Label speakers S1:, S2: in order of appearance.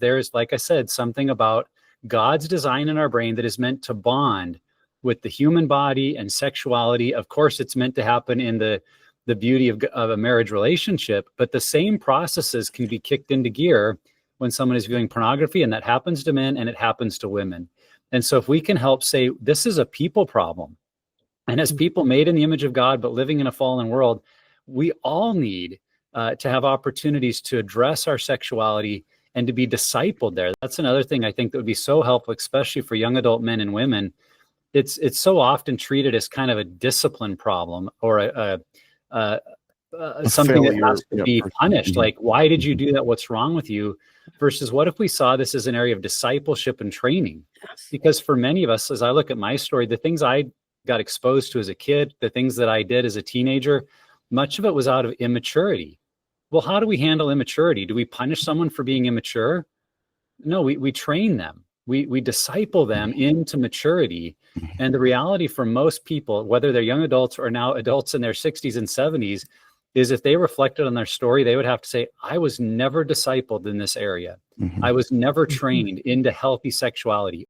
S1: there's, like I said, something about God's design in our brain that is meant to bond with the human body and sexuality. Of course, it's meant to happen in the beauty of a marriage relationship, but the same processes can be kicked into gear when someone is viewing pornography, and that happens to men and it happens to women. And so if we can help say, this is a people problem, and as people made in the image of God, but living in a fallen world, we all need to have opportunities to address our sexuality and to be discipled there. That's another thing I think that would be so helpful, especially for young adult men and women. It's so often treated as kind of a discipline problem, or something that has to be punished. Like, why did you do that? What's wrong with you? Versus what if we saw this as an area of discipleship and training? Because for many of us, as I look at my story, the things I got exposed to as a kid, the things that I did as a teenager, much of it was out of immaturity. Well, how do we handle immaturity? Do we punish someone for being immature? No, we train them. We disciple them into maturity. And the reality for most people, whether they're young adults or now adults in their 60s and 70s, is if they reflected on their story, they would have to say, I was never discipled in this area. I was never trained into healthy sexuality.